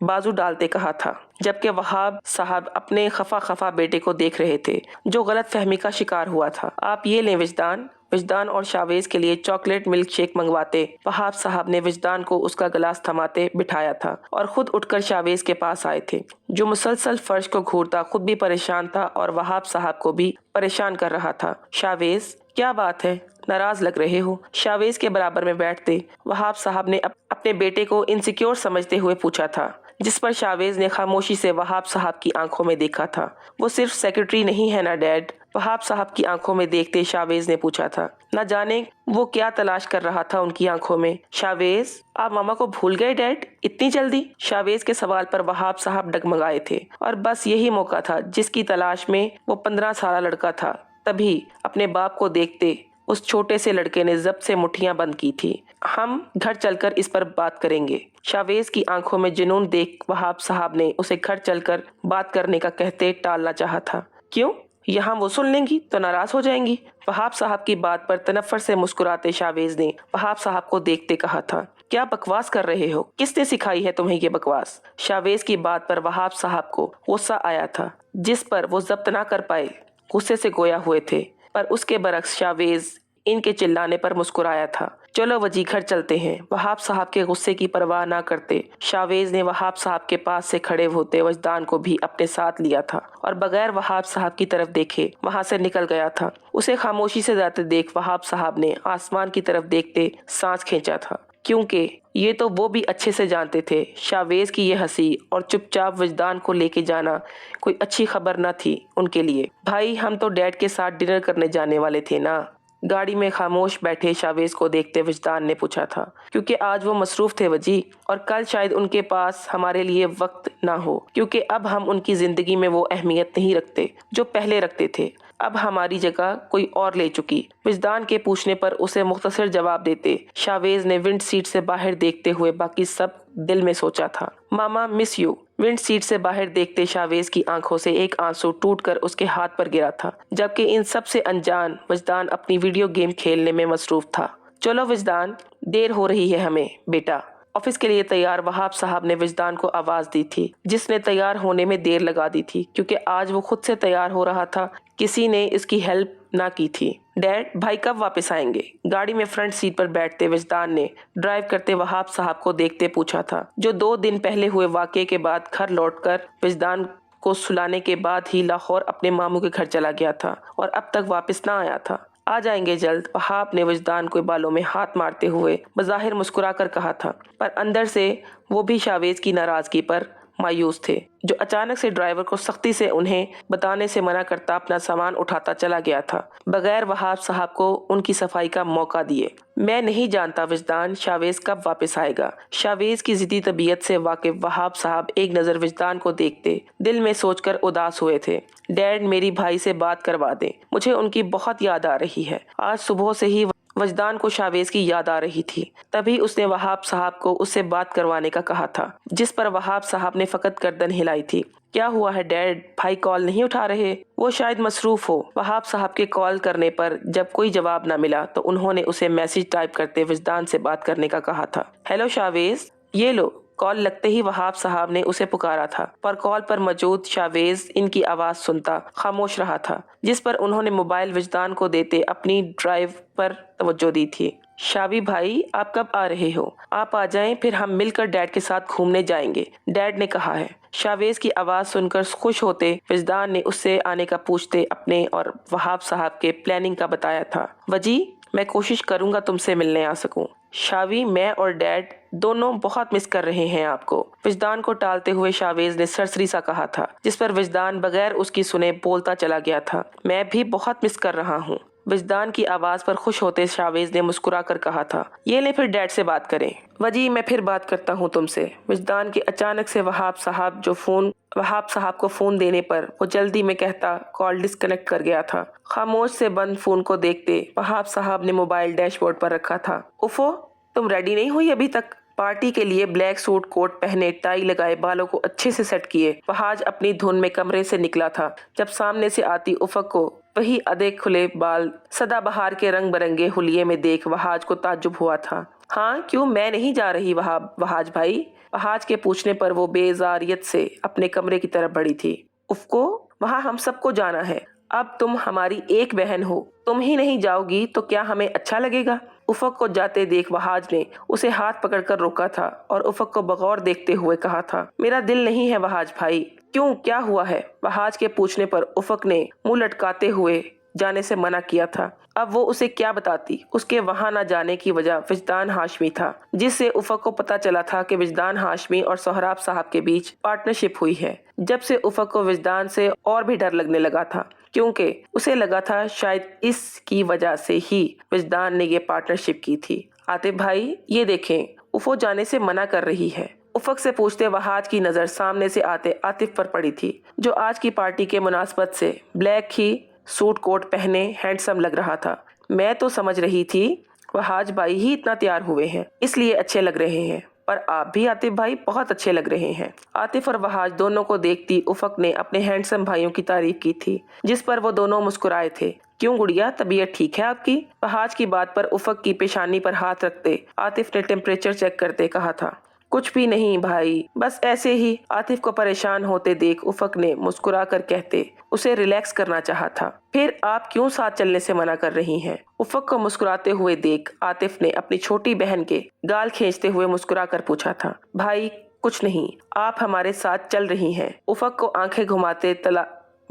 बाजू डालते कहा था, जबकि वहाब साहब अपने खफा बेटे को देख रहे थे, जो गलत फहमी का शिकार हुआ था। आप ये लें विजदान। विजदान और शावेज के लिए चॉकलेट मिल्क शेक मंगवाते वहाब साहब ने विजदान को उसका गिलास थमाते बिठाया था और खुद उठकर शावेज के पास आए थे, जो मुसलसल फर्श को घूरता खुद भी परेशान था और वहाब साहब को भी परेशान कर रहा था। शावेज, क्या बात है? नाराज लग रहे हो? शावेज के बराबर में बैठते वहाब साहब ने अपने बेटे को इनसिक्योर समझते हुए पूछा था, जिस पर शावेज ने खामोशी से वहाब साहब की आंखों में देखा था। वो सिर्फ सेक्रेटरी नहीं है ना डैड? वहाब साहब की आंखों में देखते शावेज ने पूछा था। न जाने वो क्या तलाश कर रहा था उनकी आंखों में। शावेज, आप मामा को भूल गए डैड, इतनी जल्दी? शावेज के सवाल पर वहाब साहब डगमगाए थे, और बस यही मौका था जिसकी तलाश में वो 15 साला लड़का था। तभी अपने बाप को देखते उस छोटे से लड़के ने जब्त से मुट्ठियां बंद की थी। हम घर चलकर इस पर बात करेंगे। शावेज की आंखों में जुनून देख वहाब साहब ने उसे घर चलकर बात करने का कहते टालना चाहा था। क्यों? यहाँ वो सुन लेंगी तो नाराज हो जाएंगी। वहाब साहब की बात पर तनफ्फर से मुस्कुराते शावेज ने वहाब साहब को देखते कहा था, क्या बकवास कर रहे हो? किसने सिखाई है तुम्हें ये बकवास? शावेज की बात पर वहाब साहब को गुस्सा आया था, जिस पर वो जब्त ना कर पाए। गुस्से से गोया हुए थे, पर उसके बरक्स शावेज इनके चिल्लाने पर मुस्कुराया था। चलो वजी घर चलते हैं। वहाब साहब के गुस्से की परवाह ना करते शावेज ने वहाब साहब के पास से खड़े होते वजदान को भी अपने साथ लिया था और बगैर वहाब साहब की तरफ देखे वहां से निकल गया था। उसे खामोशी से जाते देख वहाब साहब ने आसमान की तरफ देखते सांस खींचा था, क्योंकि ये तो वो भी अच्छे से जानते थे शावेज की ये हंसी और चुपचाप वजदान को लेके जाना कोई अच्छी खबर न थी उनके लिए। भाई, हम तो डैड के साथ डिनर करने जाने वाले थे ना? गाड़ी में खामोश बैठे शावेज को देखते वजदान ने पूछा था। क्योंकि आज वो मसरूफ थे वजी, और कल शायद उनके पास हमारे लिए वक्त ना हो, क्योंकि अब हम उनकी जिंदगी में वो अहमियत नहीं रखते जो पहले रखते थे। अब हमारी जगह कोई और ले चुकी। वजदान के पूछने पर उसे मुख्तसर जवाब देते शावेज ने विंड सीट से बाहर देखते हुए बाकी सब दिल में सोचा था। मामा मिस यू। विंड सीट से बाहर देखते शावेज की आंखों से एक आंसू टूटकर उसके हाथ पर गिरा था, जबकि इन सब से अनजान वजदान अपनी वीडियो गेम खेलने में मसरूफ था। चलो वजदान, देर हो रही है हमें। बेटा, ऑफिस के लिए तैयार वहाब साहब ने वजदान को आवाज दी थी, जिसने तैयार होने में देर लगा दी थी, क्योंकि आज वो खुद से तैयार हो रहा था, किसी ने इसकी हेल्प ना की थी। डैड, भाई कब वापस आएंगे? गाड़ी में फ्रंट सीट पर बैठते वजदान ने ड्राइव करते वहाब साहब को देखते पूछा था, जो 2 दिन पहले हुए वाक़े के बाद घर लौटकर वजदान को सुलाने के बाद ही लाहौर अपने मामू के घर चला गया था और अब तक वापस ना आया था। आ जाएंगे जल्द, वहाब ने वजदान को बालों में हाथ मारते हुए बज़ाहिर मुस्कुरा कर कहा था, पर अंदर से वो भी शावेज की नाराजगी पर मायूस थे, जो अचानक से ड्राइवर को सख्ती से उन्हें बताने से मना करता अपना सामान उठाता चला गया था, बगैर वहाब साहब को उनकी सफाई का मौका दिए। मैं नहीं जानता वजदान शावेज कब वापस आएगा। शावेज की जिद्दी तबीयत से वाकिफ वहाब साहब एक नज़र वजदान को देखते दिल में सोचकर उदास हुए थे। डैड, मेरी भाई से बात करवा दें, मुझे उनकी बहुत याद आ रही है। आज सुबह से ही वजदान को शावेज की याद आ रही थी, तभी उसने वहाब साहब को उससे बात करवाने का कहा था, जिस पर वहाब साहब ने फकत गर्दन हिलाई थी। क्या हुआ है डैड? भाई कॉल नहीं उठा रहे? वो शायद मसरूफ हो। वहाब साहब के कॉल करने पर जब कोई जवाब न मिला तो उन्होंने उसे मैसेज टाइप करते वजदान से बात करने का कहा था। हेलो शावेज, ये लो। कॉल लगते ही वहाब साहब ने उसे पुकारा था, पर कॉल पर मौजूद शावेज इनकी आवाज सुनता खामोश रहा था, जिस पर उन्होंने मोबाइल वजदान को देते अपनी ड्राइव पर तवज्जो दी थी। शावी भाई, आप कब आ रहे हो? आप आ जाएं, फिर हम मिलकर डैड के साथ घूमने जाएंगे, डैड ने कहा है। शावेज की आवाज सुनकर खुश होते वजदान ने उससे आने का पूछते अपने और वहाब साहब के प्लानिंग का बताया था। वजी, मैं कोशिश करूंगा तुमसे मिलने आ सकूं। शावी, मैं और डैड दोनों बहुत मिस कर रहे हैं आपको, वजदान को टालते हुए शावेज ने सरसरी सा कहा था, जिस पर वजदान बगैर उसकी सुने बोलता चला गया था। मैं भी बहुत मिस कर रहा हूँ। वजदान की आवाज पर खुश होते शावेज ने मुस्कुरा कर कहा था। ये ले, फिर डैड से बात करें। वजी, मैं फिर बात करता हूँ तुमसे। वजदान के अचानक से वहाब साहब को फोन देने पर वो जल्दी में कहता कॉल डिस्कनेक्ट कर गया था। खामोश से बंद फोन को देखते वहाब साहब ने मोबाइल डैशबोर्ड पर रखा था। उफो, तुम रेडी नहीं हुई अभी तक? पार्टी के लिए ब्लैक सूट कोट पहने, टाई लगाए, बालों को अच्छे से सेट किए वहाज अपनी धुन में कमरे से निकला था, जब सामने से आती उफक को वही अधे खुले बाल सदाबहार के रंग बरंगे हुलिये में देख वहाज को ताज्जुब हुआ था। हाँ, क्यों, मैं नहीं जा रही वहाज भाई? वहाज के पूछने पर वो बेजारियत से अपने कमरे की तरफ बढ़ी थी। उफको, वहाँ हम सबको जाना है। अब तुम हमारी एक बहन हो, तुम ही नहीं जाओगी तो क्या हमें अच्छा लगेगा? उफक को जाते देख वहाज ने उसे हाथ पकड़कर रोका था और उफक को बगौर देखते हुए कहा था, मेरा दिल नहीं है वहाज भाई। क्यों, क्या हुआ है? वहाज के पूछने पर उफक ने मुंह लटकाते हुए जाने से मना किया था। अब वो उसे क्या बताती? उसके वहां न जाने की वजह वजदान हाशमी था, जिससे उफक को पता चला था कि वजदान हाशमी और सोहराब साहब के बीच पार्टनरशिप हुई है। जब से उफक को वजदान से और भी डर लगने लगा था, क्योंकि उसे लगा था शायद इसकी वजह से ही वजदान ने ये पार्टनरशिप की थी। आतिफ भाई, ये देखें, उफो जाने से मना कर रही है। उफक से पूछते वहाज की नजर सामने से आते आतिफ पर पड़ी थी, जो आज की पार्टी के मुनासबत से ब्लैक ही सूट कोट पहने हैंडसम लग रहा था। मैं तो समझ रही थी वहाज भाई ही इतना तैयार हुए हैं, इसलिए अच्छे लग रहे हैं, पर आप भी आतिफ भाई बहुत अच्छे लग रहे हैं। आतिफ और वहाज दोनों को देखती उफक ने अपने हैंडसम भाइयों की तारीफ की थी, जिस पर वो दोनों मुस्कुराए थे। क्यों गुड़िया, तबीयत ठीक है आपकी? वहाज की बात पर उफक की पेशानी पर हाथ रखते आतिफ ने टेम्परेचर चेक करते कहा था। कुछ भी नहीं भाई, बस ऐसे ही। आतिफ को परेशान होते देख उफक ने मुस्कुरा कर कहते उसे रिलैक्स करना चाहा था। फिर आप क्यों साथ चलने से मना कर रही हैं? उफक को मुस्कुराते हुए देख आतिफ ने अपनी छोटी बहन के गाल खींचते हुए मुस्कुरा कर पूछा था। भाई कुछ नहीं, आप हमारे साथ चल रही हैं। उफक को आंखें घुमाते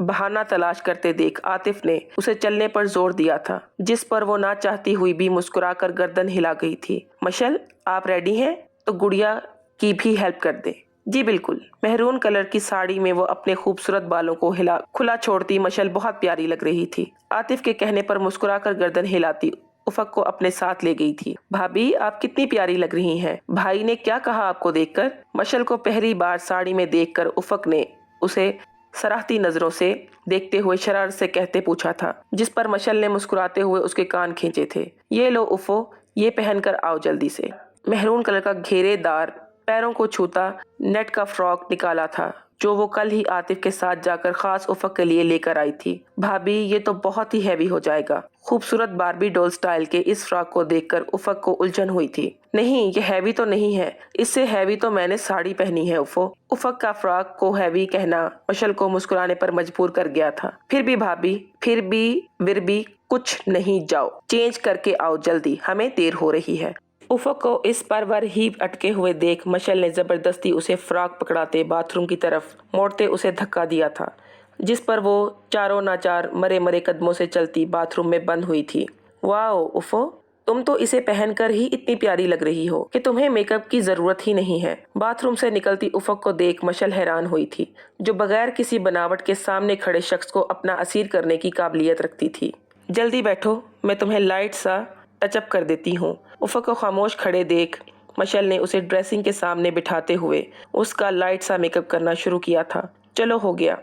बहाना तलाश करते देख आतिफ ने उसे चलने पर जोर दिया था, जिस पर वो ना चाहती हुई भी मुस्कुराकर गर्दन हिला गई थी। मशल, आप रेडी हैं? तो गुड़िया की भी हेल्प कर दे। जी बिल्कुल। मेहरून कलर की साड़ी में वो अपने खूबसूरत बालों को खुला छोड़ती मशल बहुत प्यारी लग रही थी। आतिफ के कहने पर मुस्कुराकर गर्दन हिलाती उफक को अपने साथ ले गई थी। भाभी आप कितनी प्यारी लग रही हैं। भाई ने क्या कहा आपको देखकर? मशल को पहली बार साड़ी में देखकर उफक ने उसे सराहती नजरों से देखते हुए शरारत से कहते पूछा था, जिस पर मशल ने मुस्कुराते हुए उसके कान खींचे थे। ये लो उफो, ये पहनकर आओ जल्दी से। मेहरून कलर का घेरेदार पैरों को छूता नेट का फ्रॉक निकाला था, जो वो कल ही आतिफ के साथ जाकर खास उफक के लिए लेकर आई थी। भाभी ये तो बहुत ही हैवी हो जाएगा। खूबसूरत बार्बी डॉल स्टाइल के इस फ्रॉक को देखकर उफक को उलझन हुई थी। नहीं, ये हैवी तो नहीं है, इससे हैवी तो मैंने साड़ी पहनी है उफो। उफक का फ्रॉक को हैवी कहना मशल को मुस्कुराने पर मजबूर कर गया था। फिर भी भाभी, फिर भी कुछ नहीं, जाओ चेंज करके आओ जल्दी, हमें देर हो रही है। उफक को इस परवर ही अटके हुए देख मशल ने जबरदस्ती उसे फ्रॉक पकड़ाते बाथरूम की तरफ मोड़ते उसे धक्का दिया था, जिस पर वो चारों नाचार मरे मरे कदमों से चलती बाथरूम में बंद हुई थी। वाओ उफो, तुम तो इसे पहनकर ही इतनी प्यारी लग रही हो कि तुम्हें मेकअप की जरूरत ही नहीं है। बाथरूम से निकलती उफक को देख मशल हैरान हुई थी, जो बगैर किसी बनावट के सामने खड़े शख्स को अपना असीर करने की काबिलियत रखती थी। जल्दी बैठो, मैं तुम्हें लाइट सा टचअप कर देती हूँ। उफक को खामोश खड़े देख मशल ने उसे ड्रेसिंग के सामने बिठाते हुए उसका लाइट सा मेकअप करना शुरू किया था। चलो हो गया।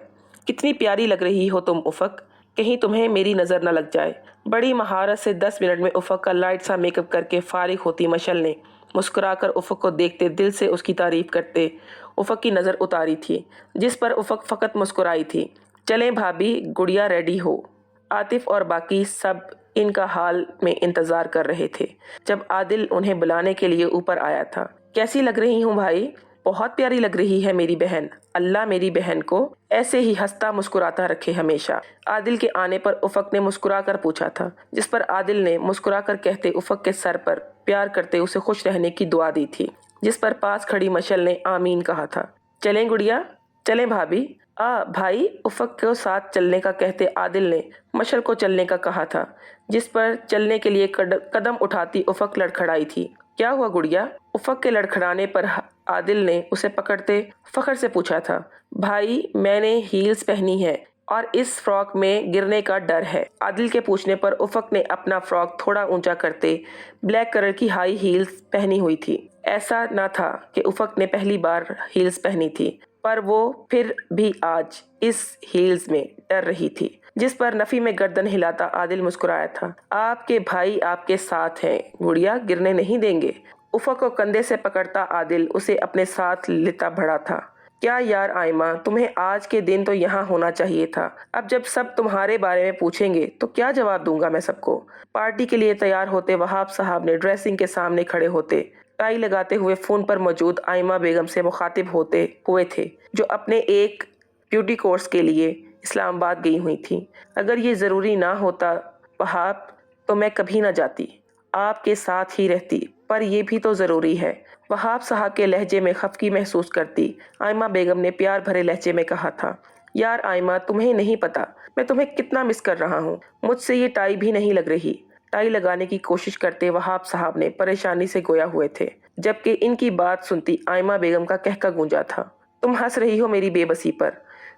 कितनी प्यारी लग रही हो तुम उफक, कहीं तुम्हें मेरी नज़र न लग जाए। बड़ी महारत से 10 मिनट में उफक का लाइट सा मेकअप करके फारिग होती मशल ने मुस्कुराकर उफक को देखते दिल से उसकी तारीफ करते उफक की नज़र उतारी थी, जिस पर उफक फ़कत मुस्कुराई थी। चलें भाभी, गुड़िया रेडी हो। आतिफ और बाकी सब इनका हाल में इंतजार कर रहे थे जब आदिल उन्हें बुलाने के लिए ऊपर आया था। कैसी लग रही हूँ भाई? बहुत प्यारी लग रही है मेरी बहन। अल्लाह मेरी बहन को ऐसे ही हंसता मुस्कुराता रखे हमेशा। आदिल के आने पर उफक ने मुस्कुराकर पूछा था, जिस पर आदिल ने मुस्कुराकर कहते उफक के सर पर प्यार करते उसे खुश रहने की दुआ दी थी, जिस पर पास खड़ी मशल ने आमीन कहा था। चलें गुड़िया, चलें भाभी। भाई, उफक को साथ चलने का कहते आदिल ने मशल को चलने का कहा था, जिस पर चलने के लिए कदम उठाती उफक लड़खड़ाई थी। क्या हुआ गुड़िया? उफक के लड़खड़ाने पर आदिल ने उसे पकड़ते फखर से पूछा था। भाई, मैंने हील्स पहनी है और इस फ्रॉक में गिरने का डर है। आदिल के पूछने पर उफक ने अपना फ्रॉक थोड़ा ऊंचा करते ब्लैक कलर की हाई हील्स पहनी हुई थी। ऐसा न था कि उफक ने पहली बार हील्स पहनी थी, पर वो फिर भी आज इस हील्स में डर रही थी, जिस पर नफी में गर्दन हिलाता आदिल मुस्कुराया था। आपके भाई आपके साथ हैं गुड़िया, गिरने नहीं देंगे। उफक को कंधे से पकड़ता आदिल उसे अपने साथ लेता बढ़ा था। क्या यार आयमा, तुम्हें आज के दिन तो यहाँ होना चाहिए था। अब जब सब तुम्हारे बारे में पूछेंगे तो क्या जवाब दूंगा मैं सबको। पार्टी के लिए तैयार होते वहाब साहब ने ड्रेसिंग के सामने खड़े होते टाई लगाते हुए फोन पर मौजूद आयमा बेगम से मुखातिब होते हुए थे, जो अपने एक ब्यूटी कोर्स के लिए इस्लामाबाद गई हुई थी। अगर ये ज़रूरी ना होता वहाब, तो मैं कभी ना जाती, आपके साथ ही रहती, पर यह भी तो ज़रूरी है। वहाब साहब के लहजे में खफकी महसूस करती आयमा बेगम ने प्यार भरे लहजे में कहा था। यार आयमा, तुम्हें नहीं पता मैं तुम्हें कितना मिस कर रहा हूँ। मुझसे ये टाई भी नहीं लग रही। टाई लगाने की कोशिश करते वहाब साहब ने परेशानी से गोया हुए थे, जबकि इनकी बात सुनती आयमा बेगम का कहका गूंजा था। तुम हंस रही हो मेरी बेबसी पर,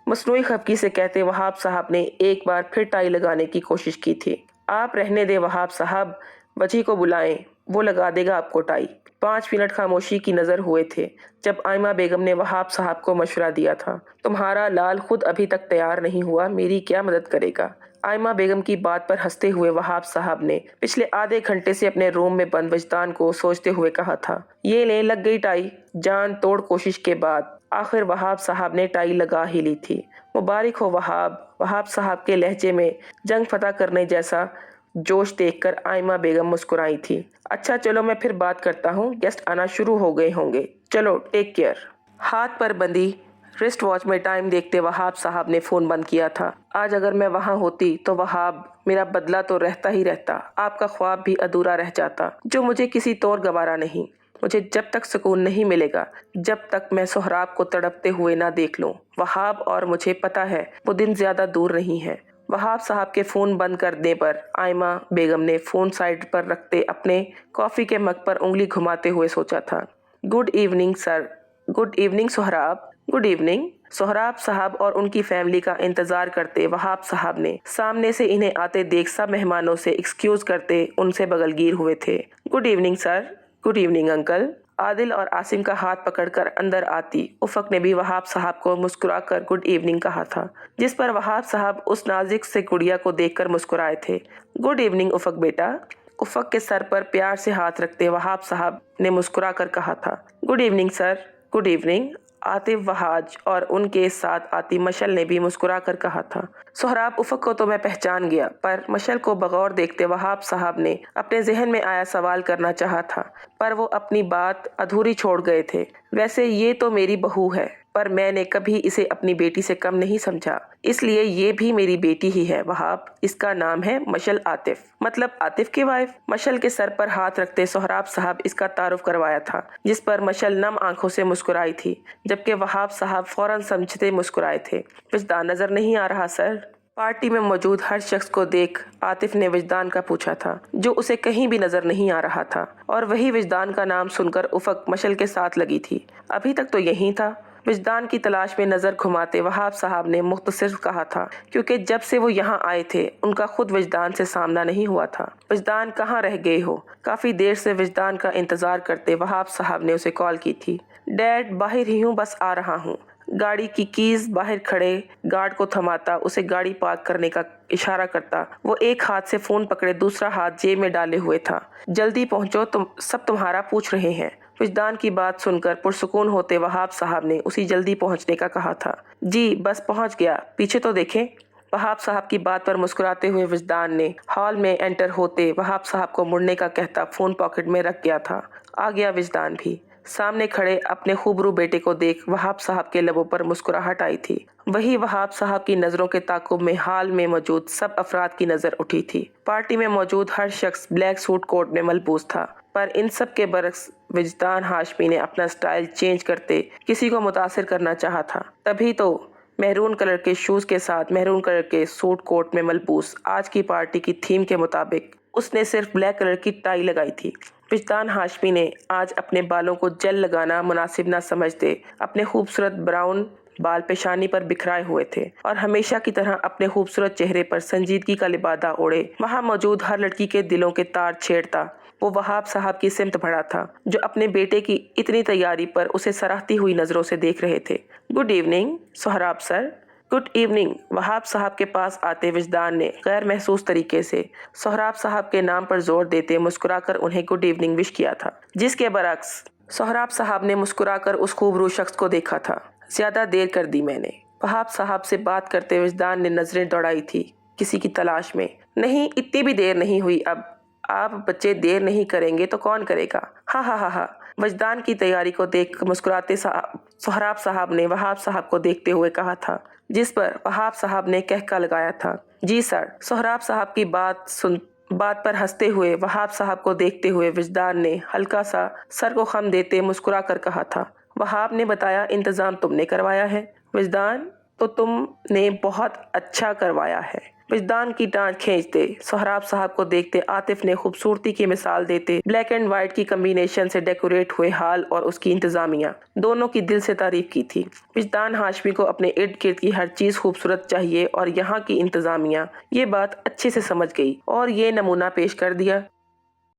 मसनूई खफकी से कहते वहाब साहब ने एक बार फिर टाई लगाने की कोशिश की थी। आप रहने दे वहाब साहब, वजी को बुलाएं, वो लगा देगा आपको टाई। 5 मिनट खामोशी की नज़र हुए थे जब आयमा बेगम ने वहाब साहब को मशवरा दिया था। तुम्हारा लाल खुद अभी तक तैयार नहीं हुआ, मेरी क्या मदद करेगा? आयमा बेगम की बात पर हंसते हुए वहाब साहब ने पिछले आधे घंटे से अपने रूम में बंद वजदान को सोचते हुए कहा था। ये ले लग गई टाई। जान तोड़ कोशिश के बाद आखिर वहाब साहब ने टाई लगा ही ली थी। मुबारक हो वहाब। वहाब साहब के लहजे में जंग फतह करने जैसा जोश देखकर आयमा बेगम मुस्कुराई थी। अच्छा चलो मैं फिर बात करता हूँ, गेस्ट आना शुरू हो गए होंगे। चलो टेक केयर। हाथ पर बंदी रिस्ट वॉच में टाइम देखते वहाब साहब ने फ़ोन बंद किया था। आज अगर मैं वहाँ होती तो वहाब, मेरा बदला तो रहता ही रहता, आपका ख्वाब भी अधूरा रह जाता, जो मुझे किसी तौर गवारा नहीं। मुझे जब तक सुकून नहीं मिलेगा, जब तक मैं सोहराब को तड़पते हुए ना देख लूं। वहाब, और मुझे पता है वो दिन ज़्यादा दूर नहीं है। वहाब साहब के फ़ोन बंद करने पर आयमा बेगम ने फ़ोन साइड पर रखते अपने कॉफ़ी के मग पर उंगली घुमाते हुए सोचा था। Good evening sir. Good evening Sohrab. Good evening. Sohrab साहब और उनकी फैमिली का इंतजार करते वहाब साहब ने सामने से इन्हें आते देख सब मेहमानों से एक्सक्यूज करते उनसे बगलगीर हुए थे। Good evening sir. Good evening uncle. Adil और आसिम का हाथ पकड़कर अंदर आती उफक ने भी वहाब साहब को मुस्कुराकर गुड इवनिंग कहा था, जिस पर वहाब साहब उस नाजुक से गुड़िया को देखकर मुस्कुराए थे। गुड इवनिंग उफक बेटा। उफक के सर पर प्यार से हाथ रखते वहाब साहब ने मुस्कुराकर कहा था। Good evening sir. Good evening. Atif, Wahaj और उनके साथ आती मशल ने भी मुस्कुराकर कहा था। सोहराब उफक को तो मैं पहचान गया, पर मशल को बगौर देखते वहाब साहब ने अपने जहन में आया सवाल करना चाहा था, पर वो अपनी बात अधूरी छोड़ गए थे। वैसे ये तो मेरी बहू है, पर मैंने कभी इसे अपनी बेटी से कम नहीं समझा, इसलिए ये भी मेरी बेटी ही है वहाब। इसका नाम है मशल आतिफ। मतलब आतिफ की वाइफ। मशल के सर पर हाथ रखते सोहराब साहब इसका तारुफ करवाया था, जिस पर मशल नम आंखों से मुस्कुराई थी, जबकि वहाब साहब फौरन समझते मुस्कुराए थे। विजदान नजर नहीं आ रहा सर। पार्टी में मौजूद हर शख्स को देख आतिफ ने विजदान का पूछा था, जो उसे कहीं भी नजर नहीं आ रहा था, और वही विजदान का नाम सुनकर उफक मशल के साथ लगी थी। अभी तक तो यही था। विजदान की तलाश में नजर घुमाते वहाब साहब ने मुख्तसर कहा था, क्योंकि जब से वो यहाँ आए थे उनका खुद विजदान से सामना नहीं हुआ था। विजदान कहाँ रह गए हो? काफी देर से विजदान का इंतजार करते वहाब साहब ने उसे कॉल की थी। डैड बाहर ही हूँ, बस आ रहा हूँ। गाड़ी की कीज बाहर खड़े गार्ड को थमाता उसे गाड़ी पार्क करने का इशारा करता वो एक हाथ से फोन पकड़े दूसरा हाथ जेब में डाले हुए था। जल्दी पहुंचो, तुम सब तुम्हारा पूछ रहे हैं। विजदान की बात सुनकर पुरसुकून होते वहाब साहब ने उसी जल्दी पहुंचने का कहा था। जी बस पहुंच गया, पीछे तो देखें। वहाब साहब की बात पर मुस्कुराते हुए विजदान ने हॉल में एंटर होते वहाब साहब को मुड़ने का कहता फोन पॉकेट में रख गया था। आ गया विजदान भी। सामने खड़े अपने खूबरू बेटे को देख वहाब साहब के लबों पर मुस्कुराहट आई थी। वही वहाब साहब की नजरों के ताकुब में हाल में मौजूद सब अफराद की नजर उठी थी। पार्टी में मौजूद हर शख्स ब्लैक सूट कोट में मलबूस था, पर इन सब के बरक्स विजदान हाशमी ने अपना स्टाइल चेंज करते किसी को मुतासिर करना चाहा था। तभी तो मेहरून कलर के शूज के साथ मेहरून कलर के सूट कोट में मलबूस आज की पार्टी की थीम के मुताबिक उसने सिर्फ ब्लैक कलर की टाई लगाई थी। विजदान हाशमी ने आज अपने बालों को जेल लगाना मुनासिब न समझते अपने खूबसूरत ब्राउन बाल पेशानी पर बिखराए हुए थे और हमेशा की तरह अपने खूबसूरत चेहरे पर संजीदगी का लिबादा ओढ़े वहां मौजूद हर लड़की के दिलों के तार छेड़ता वो वहाब साहब की सिमत बढ़ा था, जो अपने बेटे की इतनी तैयारी पर उसे सराहती हुई नजरों से देख रहे थे। Good evening Sohrab sir. Good evening. Wahab साहब के पास आते विजदान ने गैर महसूस तरीके से सोहराब साहब के नाम पर जोर देते मुस्कुराकर उन्हें गुड इवनिंग विश किया था, जिसके बरक्स सोहराब साहब ने मुस्कुराकर उस खूबरू शख्स को देखा था। ज्यादा देर कर दी मैंने। वहाब साहब से बात करते विजदान ने नजरें दौड़ाई थी किसी की तलाश में। नहीं, इतनी भी देर नहीं हुई। अब आप बच्चे देर नहीं करेंगे तो कौन करेगा? हा हा हा हा। विजदान की तैयारी को देख मुस्कुराते सोहराब साहब ने वहाब साहब को देखते हुए कहा था, जिस पर वहाब साहब ने कहका लगाया था। जी सर। सोहराब साहब की बात पर हंसते हुए वहाब साहब को देखते हुए विजदान ने हल्का सा सर को खम देते मुस्कुरा कर कहा था। वहाब ने बताया इंतजाम तुमने करवाया है। विजदान, तो तुमने बहुत अच्छा करवाया है। विजदान की टांच खींचते सोहराब साहब को देखते आतिफ ने खूबसूरती की मिसाल देते ब्लैक एंड व्हाइट की कम्बिनेशन से डेकोरेट हुए हाल और उसकी इंतजामिया दोनों की दिल से तारीफ की थी। विजदान हाशमी को अपने इर्द गिर्द की हर चीज खूबसूरत चाहिए और यहाँ की इंतजामिया ये बात अच्छे से समझ गई और ये नमूना पेश कर दिया।